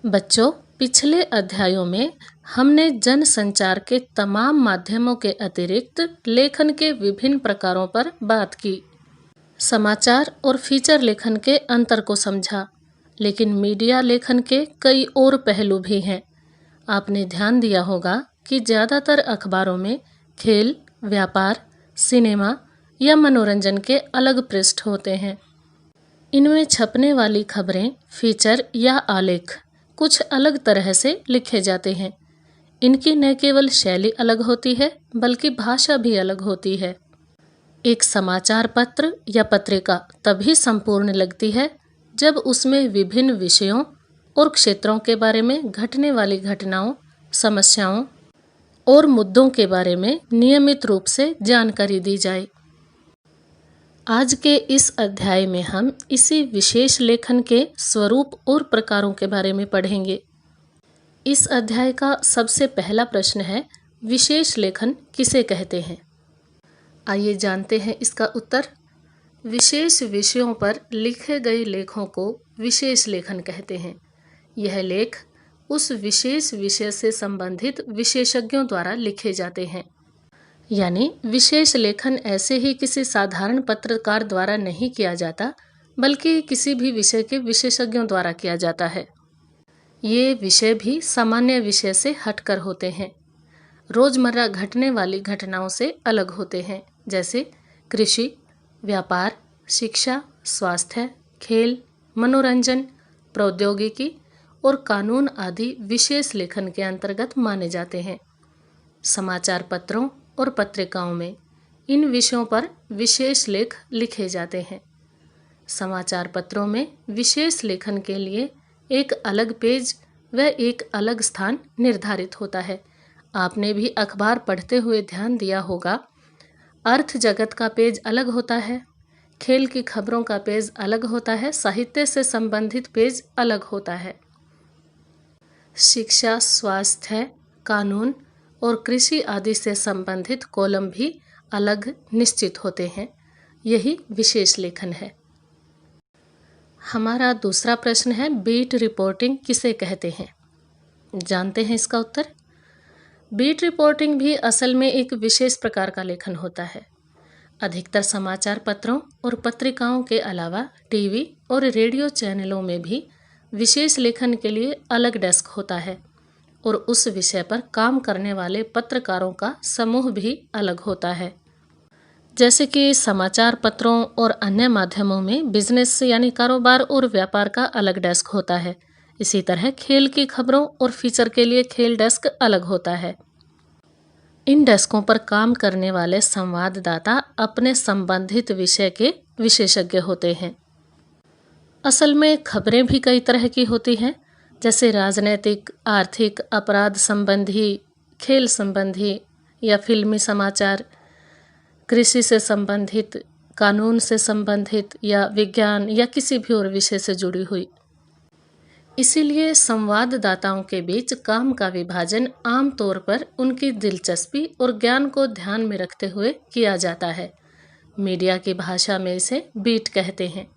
बच्चों, पिछले अध्यायों में हमने जनसंचार के तमाम माध्यमों के अतिरिक्त लेखन के विभिन्न प्रकारों पर बात की। समाचार और फीचर लेखन के अंतर को समझा, लेकिन मीडिया लेखन के कई और पहलू भी हैं। आपने ध्यान दिया होगा कि ज़्यादातर अखबारों में खेल, व्यापार, सिनेमा या मनोरंजन के अलग पृष्ठ होते हैं। इनमें छपने वाली खबरें, फीचर या आलेख कुछ अलग तरह से लिखे जाते हैं। इनकी न केवल शैली अलग होती है, बल्कि भाषा भी अलग होती है। एक समाचार पत्र या पत्रिका तभी संपूर्ण लगती है जब उसमें विभिन्न विषयों और क्षेत्रों के बारे में घटने वाली घटनाओं, समस्याओं और मुद्दों के बारे में नियमित रूप से जानकारी दी जाए। आज के इस अध्याय में हम इसी विशेष लेखन के स्वरूप और प्रकारों के बारे में पढ़ेंगे। इस अध्याय का सबसे पहला प्रश्न है, विशेष लेखन किसे कहते हैं? आइए जानते हैं इसका उत्तर। विशेष विषयों पर लिखे गए लेखों को विशेष लेखन कहते हैं। यह लेख उस विशेष विषय से संबंधित विशेषज्ञों द्वारा लिखे जाते हैं। यानी विशेष लेखन ऐसे ही किसी साधारण पत्रकार द्वारा नहीं किया जाता, बल्कि किसी भी विषय के विशेषज्ञों द्वारा किया जाता है। ये विषय भी सामान्य विषय से हटकर होते हैं, रोजमर्रा घटने वाली घटनाओं से अलग होते हैं, जैसे कृषि, व्यापार, शिक्षा, स्वास्थ्य, खेल, मनोरंजन, प्रौद्योगिकी और कानून आदि विशेष लेखन के अंतर्गत माने जाते हैं। समाचार पत्रों और पत्रिकाओं में इन विषयों पर विशेष लेख लिखे जाते हैं। समाचार पत्रों में विशेष लेखन के लिए एक अलग पेज व एक अलग स्थान निर्धारित होता है। आपने भी अखबार पढ़ते हुए ध्यान दिया होगा, अर्थ जगत का पेज अलग होता है, खेल की खबरों का पेज अलग होता है, साहित्य से संबंधित पेज अलग होता है। शिक्षा, स्वास्थ्य, कानून और कृषि आदि से संबंधित कॉलम भी अलग निश्चित होते हैं। यही विशेष लेखन है। हमारा दूसरा प्रश्न है, बीट रिपोर्टिंग किसे कहते हैं? जानते हैं इसका उत्तर। बीट रिपोर्टिंग भी असल में एक विशेष प्रकार का लेखन होता है। अधिकतर समाचार पत्रों और पत्रिकाओं के अलावा टीवी और रेडियो चैनलों में भी विशेष लेखन के लिए अलग डेस्क होता है और उस विषय पर काम करने वाले पत्रकारों का समूह भी अलग होता है। जैसे कि समाचार पत्रों और अन्य माध्यमों में बिजनेस यानी कारोबार और व्यापार का अलग डेस्क होता है, इसी तरह खेल की खबरों और फीचर के लिए खेल डेस्क अलग होता है। इन डेस्कों पर काम करने वाले संवाददाता अपने संबंधित विषय के विशेषज्ञ होते हैं। असल में खबरें भी कई तरह की होती हैं, जैसे राजनीतिक, आर्थिक, अपराध संबंधी, खेल संबंधी या फिल्मी समाचार, कृषि से संबंधित, कानून से संबंधित या विज्ञान या किसी भी और विषय से जुड़ी हुई। इसीलिए संवाददाताओं के बीच काम का विभाजन आमतौर पर उनकी दिलचस्पी और ज्ञान को ध्यान में रखते हुए किया जाता है। मीडिया की भाषा में इसे बीट कहते हैं।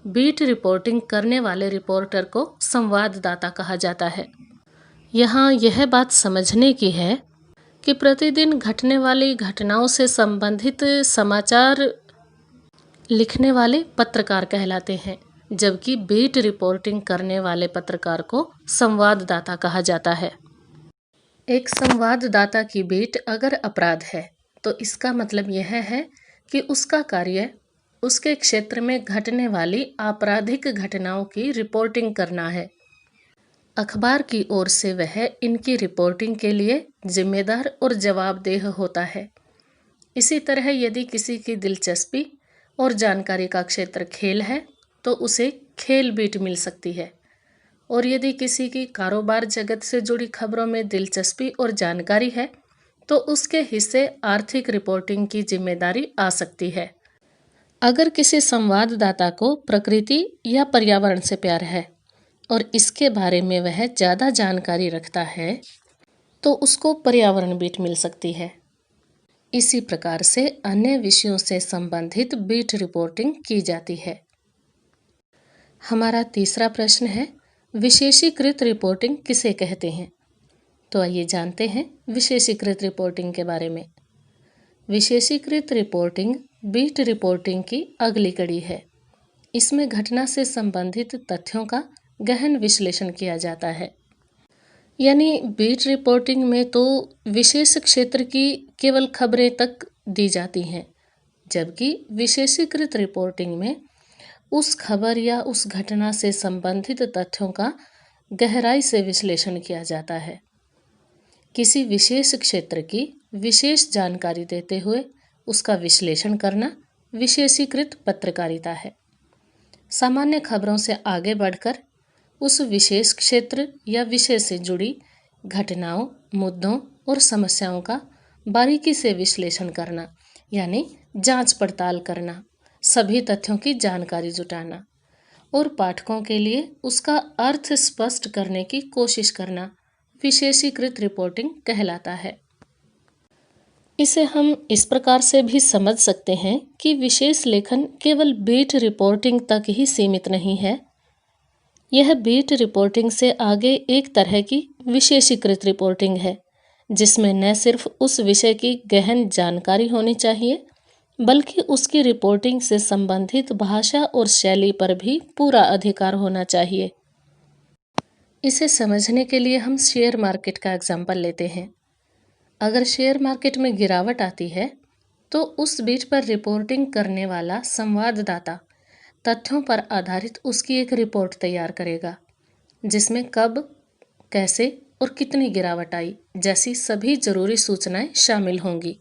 बीट रिपोर्टिंग करने वाले रिपोर्टर को संवाददाता कहा जाता है। यहाँ यह बात समझने की है कि प्रतिदिन घटने वाली घटनाओं से संबंधित समाचार लिखने वाले पत्रकार कहलाते हैं, जबकि बीट रिपोर्टिंग करने वाले पत्रकार को संवाददाता कहा जाता है। एक संवाददाता की बीट अगर अपराध है, तो इसका मतलब यह है कि उसका कार्य उसके क्षेत्र में घटने वाली आपराधिक घटनाओं की रिपोर्टिंग करना है। अखबार की ओर से वह इनकी रिपोर्टिंग के लिए जिम्मेदार और जवाबदेह होता है। इसी तरह यदि किसी की दिलचस्पी और जानकारी का क्षेत्र खेल है, तो उसे खेल बीट मिल सकती है, और यदि किसी की कारोबार जगत से जुड़ी खबरों में दिलचस्पी और जानकारी है, तो उसके हिस्से आर्थिक रिपोर्टिंग की जिम्मेदारी आ सकती है। अगर किसी संवाददाता को प्रकृति या पर्यावरण से प्यार है और इसके बारे में वह ज़्यादा जानकारी रखता है, तो उसको पर्यावरण बीट मिल सकती है। इसी प्रकार से अन्य विषयों से संबंधित बीट रिपोर्टिंग की जाती है। हमारा तीसरा प्रश्न है, विशेषीकृत रिपोर्टिंग किसे कहते हैं? तो आइए जानते हैं विशेषीकृत रिपोर्टिंग के बारे में। विशेषीकृत रिपोर्टिंग बीट रिपोर्टिंग की अगली कड़ी है। इसमें घटना से संबंधित तथ्यों का गहन विश्लेषण किया जाता है। यानी बीट रिपोर्टिंग में तो विशेष क्षेत्र की केवल खबरें तक दी जाती हैं, जबकि विशेषीकृत रिपोर्टिंग में उस खबर या उस घटना से संबंधित तथ्यों का गहराई से विश्लेषण किया जाता है। किसी विशेष क्षेत्र की विशेष जानकारी देते हुए उसका विश्लेषण करना विशेषीकृत पत्रकारिता है। सामान्य खबरों से आगे बढ़कर उस विशेष क्षेत्र या विषय से जुड़ी घटनाओं, मुद्दों और समस्याओं का बारीकी से विश्लेषण करना, यानी जांच पड़ताल करना, सभी तथ्यों की जानकारी जुटाना और पाठकों के लिए उसका अर्थ स्पष्ट करने की कोशिश करना विशेषीकृत रिपोर्टिंग कहलाता है। इसे हम इस प्रकार से भी समझ सकते हैं कि विशेष लेखन केवल बीट रिपोर्टिंग तक ही सीमित नहीं है। यह बीट रिपोर्टिंग से आगे एक तरह की विशेषीकृत रिपोर्टिंग है, जिसमें न सिर्फ उस विषय की गहन जानकारी होनी चाहिए, बल्कि उसकी रिपोर्टिंग से संबंधित भाषा और शैली पर भी पूरा अधिकार होना चाहिए। इसे समझने के लिए हम शेयर मार्केट का एग्जाम्पल लेते हैं। अगर शेयर मार्केट में गिरावट आती है तो उस बीट पर रिपोर्टिंग करने वाला संवाददाता तथ्यों पर आधारित उसकी एक रिपोर्ट तैयार करेगा, जिसमें कब, कैसे और कितनी गिरावट आई जैसी सभी जरूरी सूचनाएं शामिल होंगी।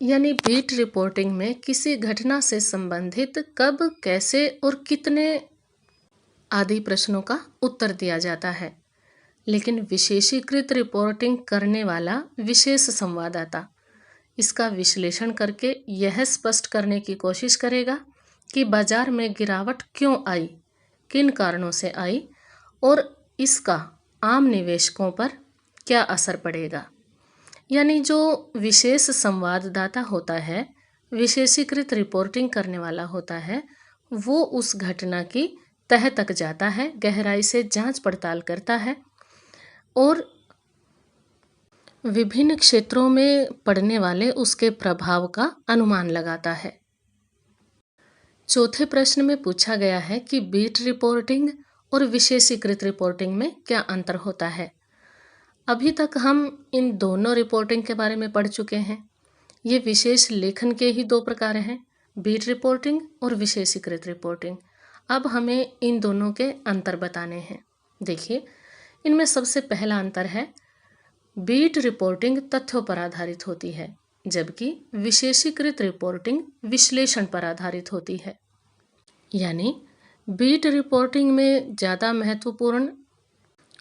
यानी बीट रिपोर्टिंग में किसी घटना से संबंधित कब, कैसे और कितने आदि प्रश्नों का उत्तर दिया जाता है। लेकिन विशेषीकृत रिपोर्टिंग करने वाला विशेष संवाददाता इसका विश्लेषण करके यह स्पष्ट करने की कोशिश करेगा कि बाजार में गिरावट क्यों आई, किन कारणों से आई और इसका आम निवेशकों पर क्या असर पड़ेगा। यानी जो विशेष संवाददाता होता है, विशेषीकृत रिपोर्टिंग करने वाला होता है, वो उस घटना की तह तक जाता है, गहराई से जांच पड़ताल करता है और विभिन्न क्षेत्रों में पड़ने वाले उसके प्रभाव का अनुमान लगाता है। चौथे प्रश्न में पूछा गया है कि बीट रिपोर्टिंग और विशेषीकृत रिपोर्टिंग में क्या अंतर होता है। अभी तक हम इन दोनों रिपोर्टिंग के बारे में पढ़ चुके हैं। ये विशेष लेखन के ही दो प्रकार हैं, बीट रिपोर्टिंग और विशेषीकृत रिपोर्टिंग। अब हमें इन दोनों के अंतर बताने हैं। देखिए, इनमें सबसे पहला अंतर है, बीट रिपोर्टिंग तथ्यों पर आधारित होती है, जबकि विशेषीकृत रिपोर्टिंग विश्लेषण पर आधारित होती है। यानी बीट रिपोर्टिंग में ज़्यादा महत्वपूर्ण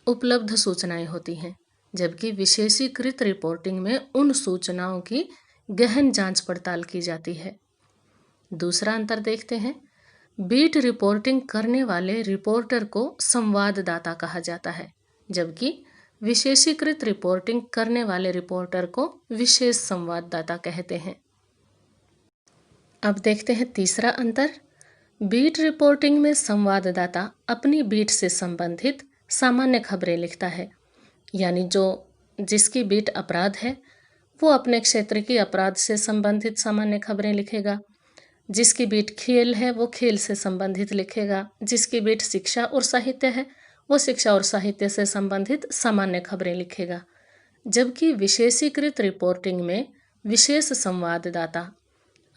उपलब्ध सूचनाएं होती हैं, जबकि विशेषीकृत रिपोर्टिंग में उन सूचनाओं की गहन जांच पड़ताल की जाती है। दूसरा अंतर देखते हैं, बीट रिपोर्टिंग करने वाले रिपोर्टर को संवाददाता कहा जाता है, जबकि विशेषीकृत रिपोर्टिंग करने वाले रिपोर्टर को विशेष संवाददाता कहते हैं। अब देखते हैं तीसरा अंतर। बीट रिपोर्टिंग में संवाददाता अपनी बीट से संबंधित सामान्य खबरें लिखता है, यानी जिसकी बीट अपराध है वो अपने क्षेत्र की अपराध से संबंधित सामान्य खबरें लिखेगा। जिसकी बीट खेल है वो खेल से संबंधित लिखेगा। जिसकी बीट शिक्षा और साहित्य है वो शिक्षा और साहित्य से संबंधित सामान्य खबरें लिखेगा। जबकि विशेषीकृत रिपोर्टिंग में विशेष संवाददाता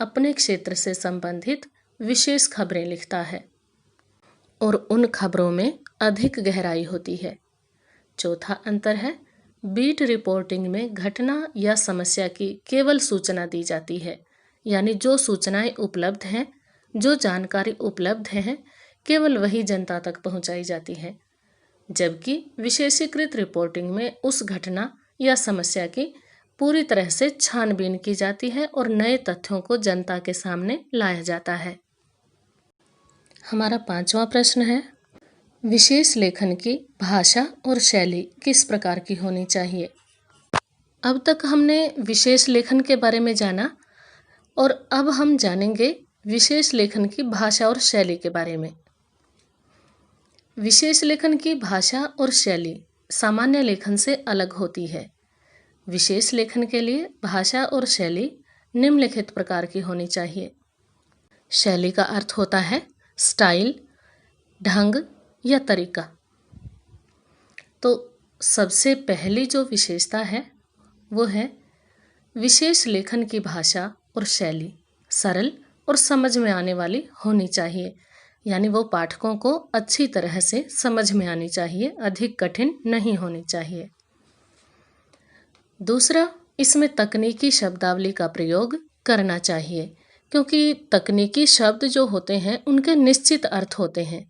अपने क्षेत्र से संबंधित विशेष खबरें लिखता है और उन खबरों में अधिक गहराई होती है। चौथा अंतर है, बीट रिपोर्टिंग में घटना या समस्या की केवल सूचना दी जाती है, यानी जो सूचनाएं उपलब्ध हैं, जो जानकारी उपलब्ध है, केवल वही जनता तक पहुंचाई जाती है। जबकि विशेषीकृत रिपोर्टिंग में उस घटना या समस्या की पूरी तरह से छानबीन की जाती है और नए तथ्यों को जनता के सामने लाया जाता है। हमारा पांचवा प्रश्न है, विशेष लेखन की भाषा और शैली किस प्रकार की होनी चाहिए। अब तक हमने विशेष लेखन के बारे में जाना और अब हम जानेंगे विशेष लेखन की भाषा और शैली के बारे में। विशेष लेखन की भाषा और शैली सामान्य लेखन से अलग होती है। विशेष लेखन के लिए भाषा और शैली निम्नलिखित प्रकार की होनी चाहिए। शैली का अर्थ होता है स्टाइल, ढंग या तरीका। तो सबसे पहली जो विशेषता है वो है विशेष लेखन की भाषा और शैली सरल और समझ में आने वाली होनी चाहिए, यानी वो पाठकों को अच्छी तरह से समझ में आनी चाहिए, अधिक कठिन नहीं होनी चाहिए। दूसरा, इसमें तकनीकी शब्दावली का प्रयोग करना चाहिए, क्योंकि तकनीकी शब्द जो होते हैं उनके निश्चित अर्थ होते हैं।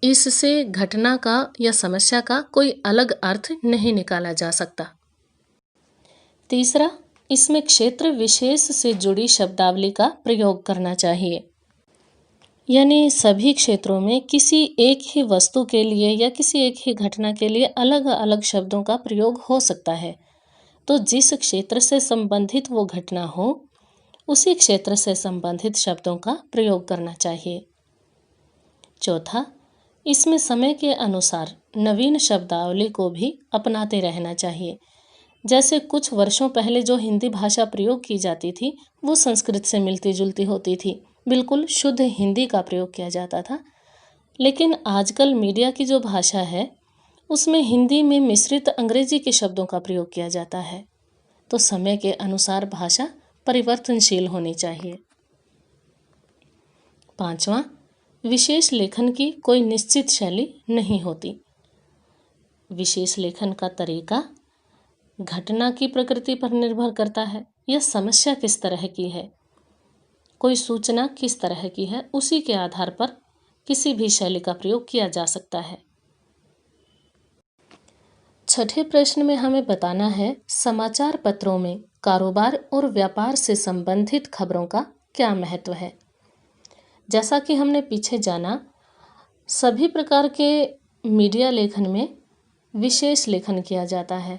इससे घटना का या समस्या का कोई अलग अर्थ नहीं निकाला जा सकता। तीसरा, इसमें क्षेत्र विशेष से जुड़ी शब्दावली का प्रयोग करना चाहिए, यानी सभी क्षेत्रों में किसी एक ही वस्तु के लिए या किसी एक ही घटना के लिए अलग अलग शब्दों का प्रयोग हो सकता है। तो जिस क्षेत्र से संबंधित वो घटना हो उसी क्षेत्र से संबंधित शब्दों का प्रयोग करना चाहिए। चौथा, इसमें समय के अनुसार नवीन शब्दावली को भी अपनाते रहना चाहिए। जैसे कुछ वर्षों पहले जो हिंदी भाषा प्रयोग की जाती थी वो संस्कृत से मिलती जुलती होती थी, बिल्कुल शुद्ध हिंदी का प्रयोग किया जाता था। लेकिन आजकल मीडिया की जो भाषा है उसमें हिंदी में मिश्रित अंग्रेजी के शब्दों का प्रयोग किया जाता है। तो समय के अनुसार भाषा परिवर्तनशील होनी चाहिए। पांचवा, विशेष लेखन की कोई निश्चित शैली नहीं होती। विशेष लेखन का तरीका घटना की प्रकृति पर निर्भर करता है या समस्या किस तरह की है, कोई सूचना किस तरह की है, उसी के आधार पर किसी भी शैली का प्रयोग किया जा सकता है। छठे प्रश्न में हमें बताना है समाचार पत्रों में कारोबार और व्यापार से संबंधित खबरों का क्या महत्व है। जैसा कि हमने पीछे जाना, सभी प्रकार के मीडिया लेखन में विशेष लेखन किया जाता है।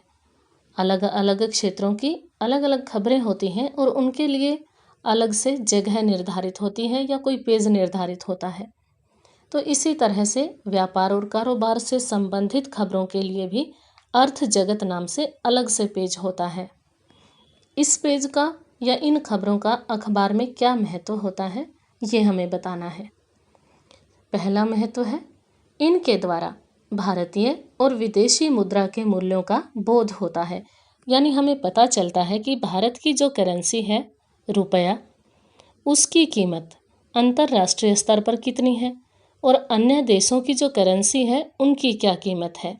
अलग अलग क्षेत्रों की अलग अलग खबरें होती हैं और उनके लिए अलग से जगह निर्धारित होती है या कोई पेज निर्धारित होता है। तो इसी तरह से व्यापार और कारोबार से संबंधित खबरों के लिए भी अर्थ जगत नाम से अलग से पेज होता है। इस पेज का या इन खबरों का अखबार में क्या महत्व होता है ये हमें बताना है। पहला महत्व है इनके द्वारा भारतीय और विदेशी मुद्रा के मूल्यों का बोध होता है, यानी हमें पता चलता है कि भारत की जो करेंसी है रुपया, उसकी कीमत अंतर्राष्ट्रीय स्तर पर कितनी है और अन्य देशों की जो करेंसी है उनकी क्या कीमत है।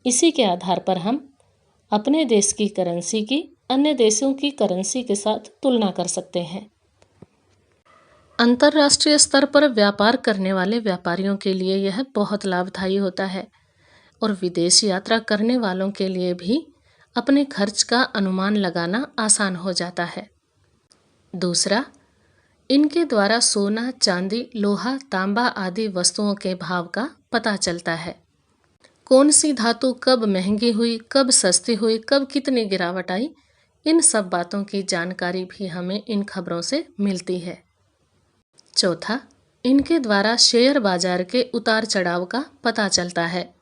इसी के आधार पर हम अपने देश की करेंसी की अन्य देशों की करेंसी के साथ तुलना कर सकते हैं। अंतर्राष्ट्रीय स्तर पर व्यापार करने वाले व्यापारियों के लिए यह बहुत लाभदायी होता है और विदेश यात्रा करने वालों के लिए भी अपने खर्च का अनुमान लगाना आसान हो जाता है। दूसरा, इनके द्वारा सोना, चांदी, लोहा, तांबा आदि वस्तुओं के भाव का पता चलता है। कौन सी धातु कब महंगी हुई, कब सस्ती हुई, कब कितनी गिरावट आई, इन सब बातों की जानकारी भी हमें इन खबरों से मिलती है। चौथा, इनके द्वारा शेयर बाजार के उतार चढ़ाव का पता चलता है।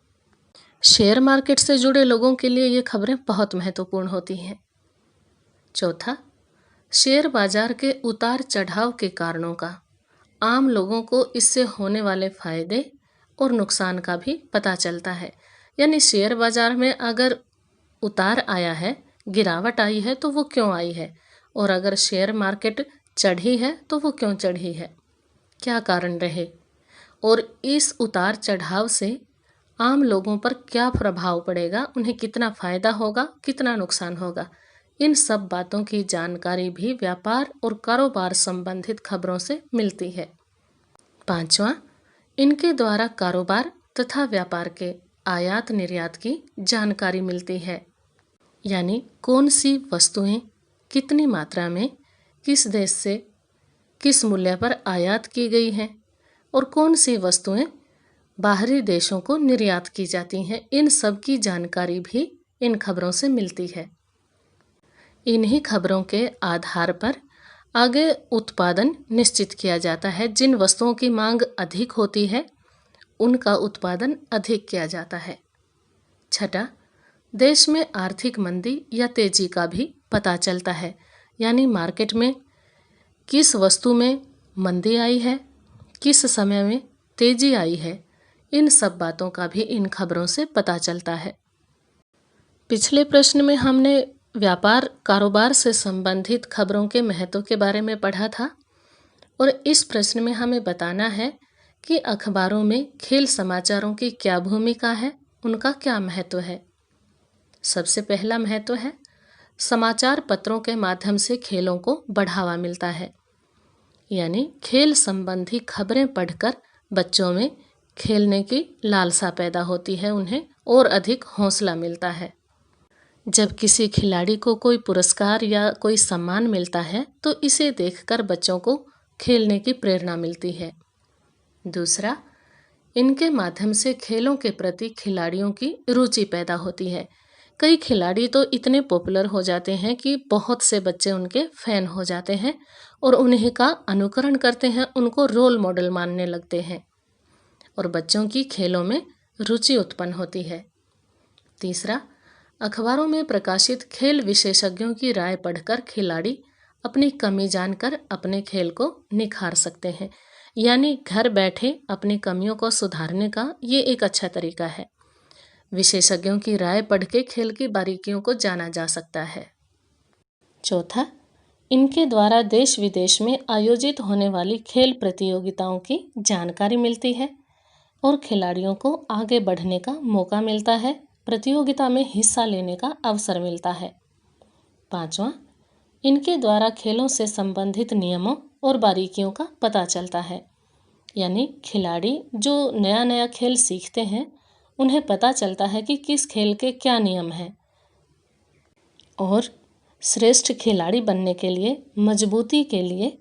शेयर मार्केट से जुड़े लोगों के लिए ये खबरें बहुत महत्वपूर्ण होती हैं। चौथा, शेयर बाजार के उतार चढ़ाव के कारणों का, आम लोगों को इससे होने वाले फायदे और नुकसान का भी पता चलता है। यानी शेयर बाजार में अगर उतार आया है, गिरावट आई है तो वो क्यों आई है, और अगर शेयर मार्केट चढ़ी है तो वो क्यों चढ़ी है, क्या कारण रहे, और इस उतार चढ़ाव से आम लोगों पर क्या प्रभाव पड़ेगा, उन्हें कितना फायदा होगा, कितना नुकसान होगा। इन सब बातों की जानकारी भी व्यापार और कारोबार संबंधित खबरों से मिलती है। पांचवा, इनके द्वारा कारोबार तथा व्यापार के आयात निर्यात की जानकारी मिलती है, यानी कौन सी वस्तुएं कितनी मात्रा में किस देश से किस मूल्य पर आयात की गई हैं और कौन सी वस्तुएं बाहरी देशों को निर्यात की जाती हैं। इन सब की जानकारी भी इन खबरों से मिलती है। इन्हीं खबरों के आधार पर आगे उत्पादन निश्चित किया जाता है। जिन वस्तुओं की मांग अधिक होती है उनका उत्पादन अधिक किया जाता है। छठा, देश में आर्थिक मंदी या तेजी का भी पता चलता है, यानी मार्केट में किस वस्तु में मंदी आई है, किस समय में तेजी आई है, इन सब बातों का भी इन खबरों से पता चलता है। पिछले प्रश्न में हमने व्यापार कारोबार से संबंधित खबरों के महत्व के बारे में पढ़ा था और इस प्रश्न में हमें बताना है कि अखबारों में खेल समाचारों की क्या भूमिका है, उनका क्या महत्व है। सबसे पहला महत्व है, समाचार पत्रों के माध्यम से खेलों को बढ़ावा मिलता है, यानी खेल संबंधी खबरें पढ़कर बच्चों में खेलने की लालसा पैदा होती है, उन्हें और अधिक हौसला मिलता है। जब किसी खिलाड़ी को कोई पुरस्कार या कोई सम्मान मिलता है तो इसे देखकर बच्चों को खेलने की प्रेरणा मिलती है। दूसरा, इनके माध्यम से खेलों के प्रति खिलाड़ियों की रुचि पैदा होती है। कई खिलाड़ी तो इतने पॉपुलर हो जाते हैं कि बहुत से बच्चे उनके फैन हो जाते हैं और उन्हीं का अनुकरण करते हैं, उनको रोल मॉडल मानने लगते हैं और बच्चों की खेलों में रुचि उत्पन्न होती है। तीसरा, अखबारों में प्रकाशित खेल विशेषज्ञों की राय पढ़कर खिलाड़ी अपनी कमी जानकर अपने खेल को निखार सकते हैं, यानी घर बैठे अपनी कमियों को सुधारने का ये एक अच्छा तरीका है। विशेषज्ञों की राय पढ़ के खेल की बारीकियों को जाना जा सकता है। चौथा, इनके द्वारा देश विदेश में आयोजित होने वाली खेल प्रतियोगिताओं की जानकारी मिलती है और खिलाड़ियों को आगे बढ़ने का मौका मिलता है, प्रतियोगिता में हिस्सा लेने का अवसर मिलता है। पांचवा, इनके द्वारा खेलों से संबंधित नियमों और बारीकियों का पता चलता है, यानी खिलाड़ी जो नया नया खेल सीखते हैं उन्हें पता चलता है कि किस खेल के क्या नियम हैं और श्रेष्ठ खिलाड़ी बनने के लिए, मजबूती के लिए,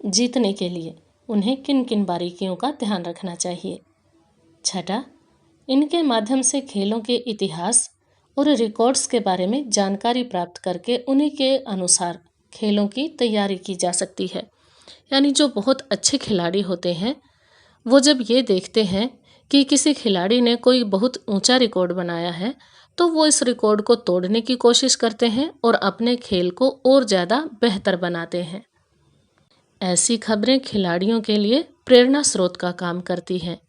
जीतने के लिए उन्हें किन किन बारीकियों का ध्यान रखना चाहिए। छठा, इनके माध्यम से खेलों के इतिहास और रिकॉर्ड्स के बारे में जानकारी प्राप्त करके उन्हीं के अनुसार खेलों की तैयारी की जा सकती है, यानी जो बहुत अच्छे खिलाड़ी होते हैं वो जब ये देखते हैं कि किसी खिलाड़ी ने कोई बहुत ऊंचा रिकॉर्ड बनाया है तो वो इस रिकॉर्ड को तोड़ने की कोशिश करते हैं और अपने खेल को और ज़्यादा बेहतर बनाते हैं। ऐसी खबरें खिलाड़ियों के लिए प्रेरणा स्रोत का काम करती हैं।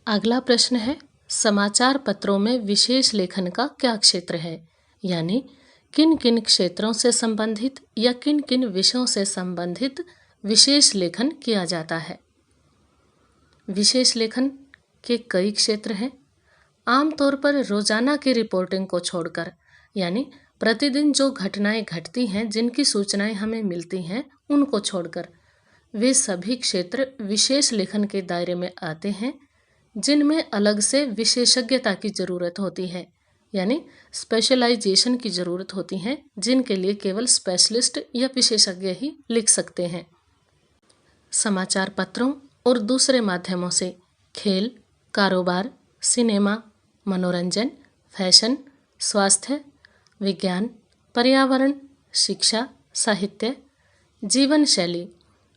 अगला प्रश्न है, समाचार पत्रों में विशेष लेखन का क्या क्षेत्र है, यानी किन किन क्षेत्रों से संबंधित या किन किन विषयों से संबंधित विशेष लेखन किया जाता है। विशेष लेखन के कई क्षेत्र हैं। आमतौर पर रोजाना की रिपोर्टिंग को छोड़कर, यानी प्रतिदिन जो घटनाएं घटती हैं, जिनकी सूचनाएं हमें मिलती हैं, उनको छोड़कर वे सभी क्षेत्र विशेष लेखन के दायरे में आते हैं, जिनमें अलग से विशेषज्ञता की ज़रूरत होती है, यानी स्पेशलाइजेशन की ज़रूरत होती है, जिनके लिए केवल स्पेशलिस्ट या विशेषज्ञ ही लिख सकते हैं। समाचार पत्रों और दूसरे माध्यमों से खेल, कारोबार, सिनेमा, मनोरंजन, फैशन, स्वास्थ्य, विज्ञान, पर्यावरण, शिक्षा, साहित्य, जीवन शैली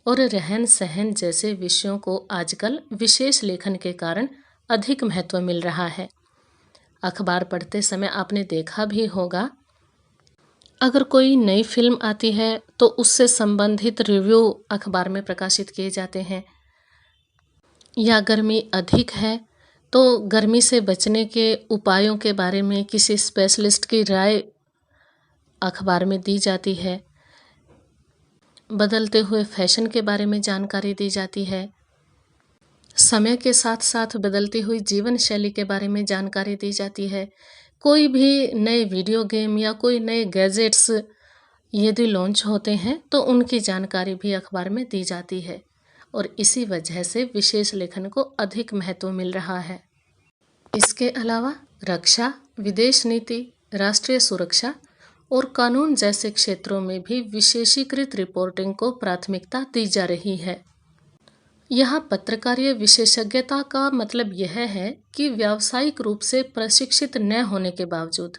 और रहन सहन जैसे विषयों को आजकल विशेष लेखन के कारण अधिक महत्व मिल रहा है। अखबार पढ़ते समय आपने देखा भी होगा, अगर कोई नई फिल्म आती है तो उससे संबंधित रिव्यू अखबार में प्रकाशित किए जाते हैं, या गर्मी अधिक है तो गर्मी से बचने के उपायों के बारे में किसी स्पेशलिस्ट की राय अखबार में दी जाती है। बदलते हुए फैशन के बारे में जानकारी दी जाती है। समय के साथ साथ बदलती हुई जीवन शैली के बारे में जानकारी दी जाती है। कोई भी नए वीडियो गेम या कोई नए गैजेट्स यदि लॉन्च होते हैं तो उनकी जानकारी भी अखबार में दी जाती है और इसी वजह से विशेष लेखन को अधिक महत्व मिल रहा है। इसके अलावा रक्षा, विदेश नीति, राष्ट्रीय सुरक्षा और कानून जैसे क्षेत्रों में भी विशेषीकृत रिपोर्टिंग को प्राथमिकता दी जा रही है। यहाँ पत्रकारीय विशेषज्ञता का मतलब यह है कि व्यावसायिक रूप से प्रशिक्षित न होने के बावजूद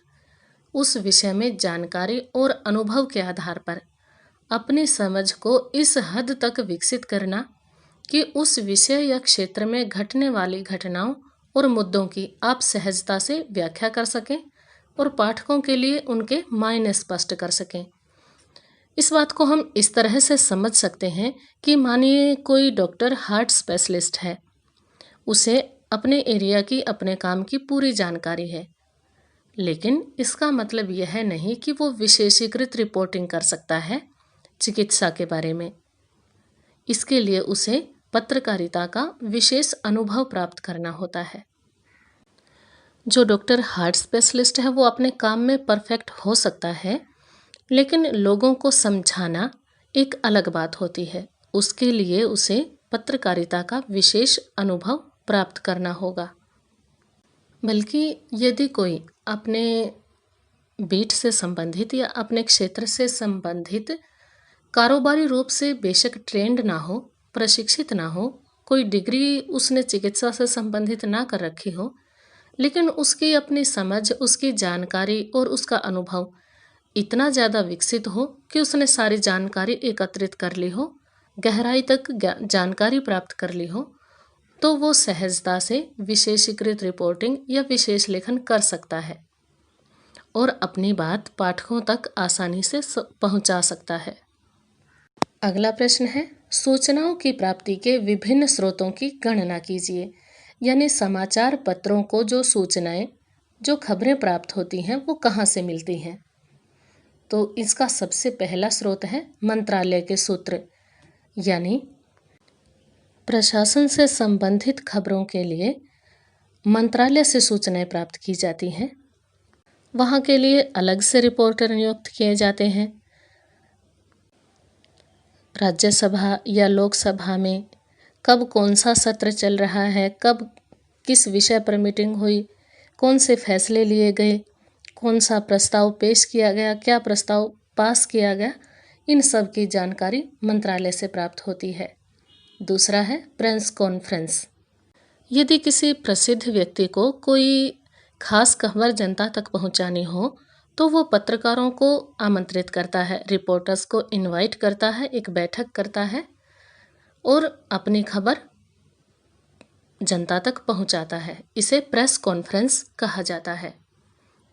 उस विषय में जानकारी और अनुभव के आधार पर अपनी समझ को इस हद तक विकसित करना कि उस विषय या क्षेत्र में घटने वाली घटनाओं और मुद्दों की आप सहजता से व्याख्या कर सकें और पाठकों के लिए उनके मायने स्पष्ट कर सकें। इस बात को हम इस तरह से समझ सकते हैं कि मानिए कोई डॉक्टर हार्ट स्पेशलिस्ट है, उसे अपने एरिया की, अपने काम की पूरी जानकारी है, लेकिन इसका मतलब यह नहीं कि वो विशेषीकृत रिपोर्टिंग कर सकता है चिकित्सा के बारे में। इसके लिए उसे पत्रकारिता का विशेष अनुभव प्राप्त करना होता है। जो डॉक्टर हार्ट स्पेशलिस्ट है वो अपने काम में परफेक्ट हो सकता है, लेकिन लोगों को समझाना एक अलग बात होती है। उसके लिए उसे पत्रकारिता का विशेष अनुभव प्राप्त करना होगा। बल्कि यदि कोई अपने बीट से संबंधित या अपने क्षेत्र से संबंधित कारोबारी रूप से बेशक ट्रेंड ना हो, प्रशिक्षित ना हो, कोई डिग्री उसने चिकित्सा से संबंधित ना कर रखी हो, लेकिन उसकी अपनी समझ, उसकी जानकारी और उसका अनुभव इतना ज़्यादा विकसित हो कि उसने सारी जानकारी एकत्रित कर ली हो, गहराई तक जानकारी प्राप्त कर ली हो, तो वो सहजता से विशेषीकृत रिपोर्टिंग या विशेष लेखन कर सकता है और अपनी बात पाठकों तक आसानी से पहुंचा सकता है। अगला प्रश्न है, सूचनाओं की प्राप्ति के विभिन्न स्रोतों की गणना कीजिए। यानी समाचार पत्रों को जो सूचनाएं, जो खबरें प्राप्त होती हैं वो कहाँ से मिलती हैं। तो इसका सबसे पहला स्रोत है मंत्रालय के सूत्र, यानी प्रशासन से संबंधित खबरों के लिए मंत्रालय से सूचनाएं प्राप्त की जाती हैं। वहाँ के लिए अलग से रिपोर्टर नियुक्त किए जाते हैं। राज्यसभा या लोकसभा में कब कौन सा सत्र चल रहा है, कब किस विषय पर मीटिंग हुई, कौन से फैसले लिए गए, कौन सा प्रस्ताव पेश किया गया, क्या प्रस्ताव पास किया गया, इन सब की जानकारी मंत्रालय से प्राप्त होती है। दूसरा है प्रेस कॉन्फ्रेंस। यदि किसी प्रसिद्ध व्यक्ति को कोई खास खबर जनता तक पहुंचानी हो तो वो पत्रकारों को आमंत्रित करता है, रिपोर्टर्स को इनवाइट करता है, एक बैठक करता है और अपनी खबर जनता तक पहुंचाता है। इसे प्रेस कॉन्फ्रेंस कहा जाता है।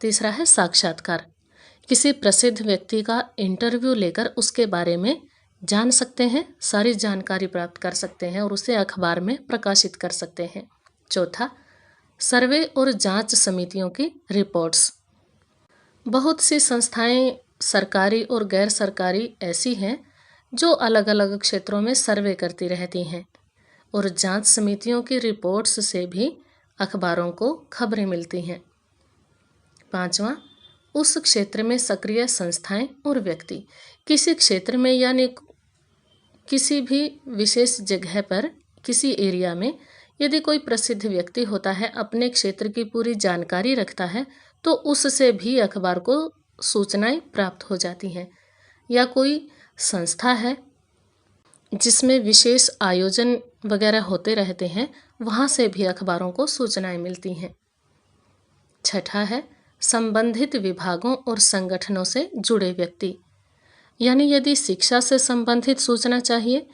तीसरा है साक्षात्कार। किसी प्रसिद्ध व्यक्ति का इंटरव्यू लेकर उसके बारे में जान सकते हैं, सारी जानकारी प्राप्त कर सकते हैं और उसे अखबार में प्रकाशित कर सकते हैं। चौथा, सर्वे और जांच समितियों की रिपोर्ट्स। बहुत सी संस्थाएं सरकारी और गैर सरकारी ऐसी हैं जो अलग अलग क्षेत्रों में सर्वे करती रहती हैं और जांच समितियों की रिपोर्ट्स से भी अखबारों को खबरें मिलती हैं। पांचवा, उस क्षेत्र में सक्रिय संस्थाएं और व्यक्ति। किसी क्षेत्र में यानी किसी भी विशेष जगह पर, किसी एरिया में यदि कोई प्रसिद्ध व्यक्ति होता है, अपने क्षेत्र की पूरी जानकारी रखता है, तो उससे भी अखबार को सूचनाएं प्राप्त हो जाती हैं। या कोई संस्था है जिसमें विशेष आयोजन वगैरह होते रहते हैं, वहाँ से भी अखबारों को सूचनाएं मिलती हैं। छठा है संबंधित विभागों और संगठनों से जुड़े व्यक्ति। यानी यदि शिक्षा से संबंधित सूचना चाहिए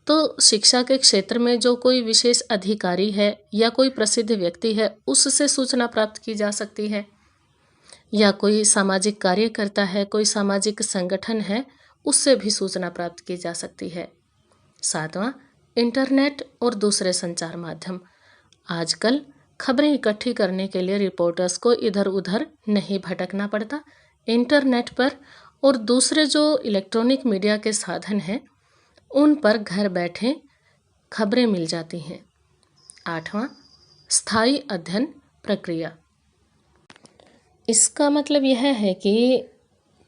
तो शिक्षा के क्षेत्र में जो कोई विशेष अधिकारी है या कोई प्रसिद्ध व्यक्ति है उससे सूचना प्राप्त की जा सकती है। या कोई सामाजिक कार्य करता है, कोई सामाजिक संगठन है, उससे भी सूचना प्राप्त की जा सकती है। सातवां, इंटरनेट और दूसरे संचार माध्यम। आजकल खबरें इकट्ठी करने के लिए रिपोर्टर्स को इधर उधर नहीं भटकना पड़ता। इंटरनेट पर और दूसरे जो इलेक्ट्रॉनिक मीडिया के साधन हैं उन पर घर बैठे खबरें मिल जाती हैं। आठवां, स्थायी अध्ययन प्रक्रिया। इसका मतलब यह है कि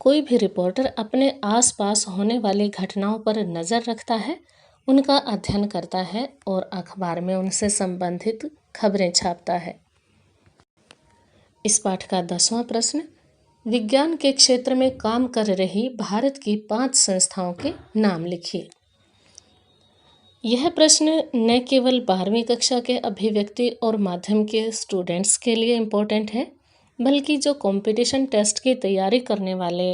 कोई भी रिपोर्टर अपने आसपास होने वाली घटनाओं पर नज़र रखता है, उनका अध्ययन करता है और अखबार में उनसे संबंधित खबरें छापता है। इस पाठ का 10वां प्रश्न, विज्ञान के क्षेत्र में काम कर रही भारत की 5 संस्थाओं के नाम लिखिए। यह प्रश्न न केवल 12वीं कक्षा के अभिव्यक्ति और माध्यम के स्टूडेंट्स के लिए इम्पोर्टेंट है, बल्कि जो कंपटीशन टेस्ट की तैयारी करने वाले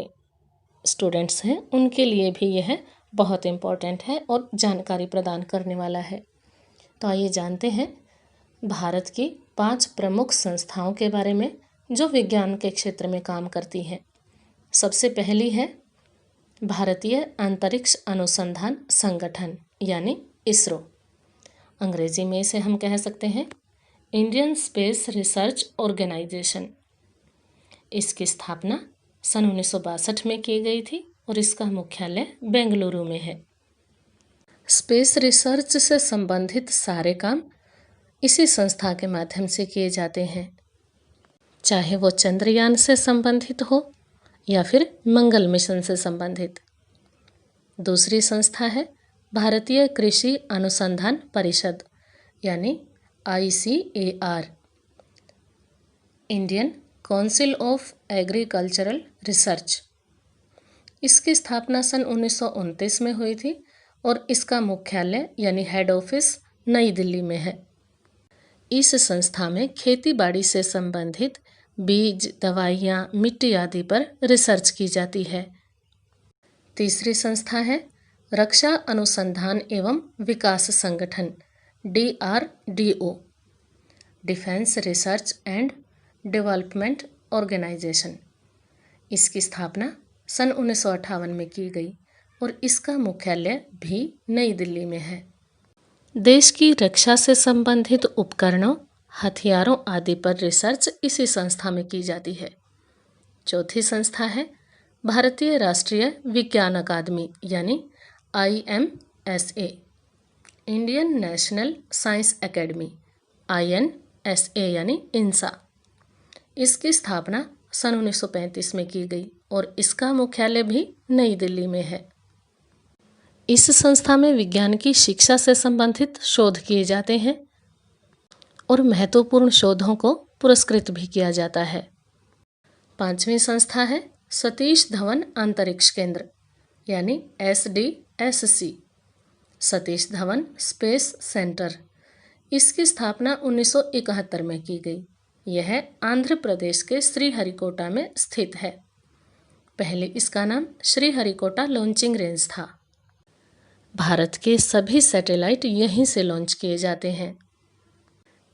स्टूडेंट्स हैं उनके लिए भी यह बहुत इम्पोर्टेंट है और जानकारी प्रदान करने वाला है। तो आइए जानते हैं भारत की 5 प्रमुख संस्थाओं के बारे में जो विज्ञान के क्षेत्र में काम करती हैं। सबसे पहली है भारतीय अंतरिक्ष अनुसंधान संगठन यानी इसरो। अंग्रेजी में इसे हम कह सकते हैं इंडियन स्पेस रिसर्च ऑर्गेनाइजेशन। इसकी स्थापना सन 1962 में की गई थी और इसका मुख्यालय बेंगलुरु में है। स्पेस रिसर्च से संबंधित सारे काम इसी संस्था के माध्यम से किए जाते हैं, चाहे वो चंद्रयान से संबंधित हो या फिर मंगल मिशन से संबंधित। दूसरी संस्था है भारतीय कृषि अनुसंधान परिषद यानी ICAR, Indian council of agricultural research. इसकी स्थापना सन 1929 में हुई थी और इसका मुख्यालय यानी हेड ऑफिस नई दिल्ली में है। इस संस्था में खेती बाड़ी से संबंधित बीज, दवाइयाँ, मिट्टी आदि पर रिसर्च की जाती है। तीसरी संस्था है रक्षा अनुसंधान एवं विकास संगठन DRDO, defence research and development organisation. इसकी स्थापना सन 1958 में की गई और इसका मुख्यालय भी नई दिल्ली में है। देश की रक्षा से संबंधित उपकरणों, हथियारों आदि पर रिसर्च इसी संस्था में की जाती है। चौथी संस्था है भारतीय राष्ट्रीय विज्ञान अकादमी यानी INSA, Indian national science academy INSA यानी INSA। इसकी स्थापना सन 1935 में की गई और इसका मुख्यालय भी नई दिल्ली में है। इस संस्था में विज्ञान की शिक्षा से संबंधित शोध किए जाते हैं और महत्वपूर्ण शोधों को पुरस्कृत भी किया जाता है। पांचवी संस्था है सतीश धवन अंतरिक्ष केंद्र यानी SDSC, Satish Dhawan space centre. इसकी स्थापना 1971 में की गई। यह आंध्र प्रदेश के श्रीहरिकोटा में स्थित है। पहले इसका नाम श्रीहरिकोटा लॉन्चिंग रेंज था। भारत के सभी सैटेलाइट यहीं से लॉन्च किए जाते हैं,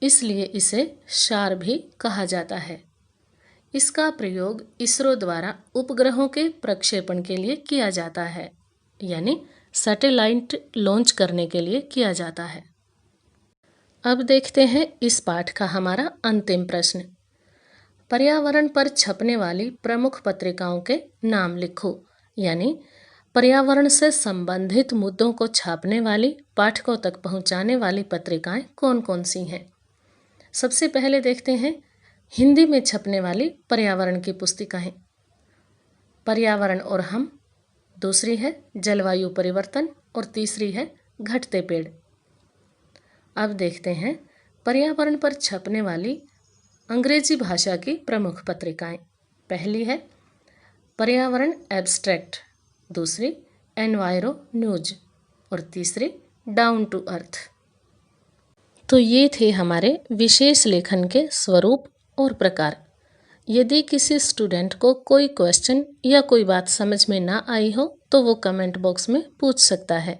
इसलिए इसे शार भी कहा जाता है। इसका प्रयोग इसरो द्वारा उपग्रहों के प्रक्षेपण के लिए किया जाता है, यानी सैटेलाइट लॉन्च करने के लिए किया जाता है। अब देखते हैं इस पाठ का हमारा अंतिम प्रश्न। पर्यावरण पर छपने वाली प्रमुख पत्रिकाओं के नाम लिखो, यानी पर्यावरण से संबंधित मुद्दों को छापने वाली, पाठकों तक पहुंचाने वाली पत्रिकाएं कौन कौन सी हैं। सबसे पहले देखते हैं हिंदी में छपने वाली पर्यावरण की पुस्तिकाएं। पर्यावरण और हम, दूसरी है जलवायु परिवर्तन और तीसरी है घटते पेड़। अब देखते हैं पर्यावरण पर छपने वाली अंग्रेजी भाषा की प्रमुख पत्रिकाएं। पहली है पर्यावरण एब्स्ट्रैक्ट, दूसरी एनवायरो न्यूज और तीसरी डाउन टू अर्थ। तो ये थे हमारे विशेष लेखन के स्वरूप और प्रकार। यदि किसी स्टूडेंट को कोई क्वेश्चन या कोई बात समझ में ना आई हो तो वो कमेंट बॉक्स में पूछ सकता है।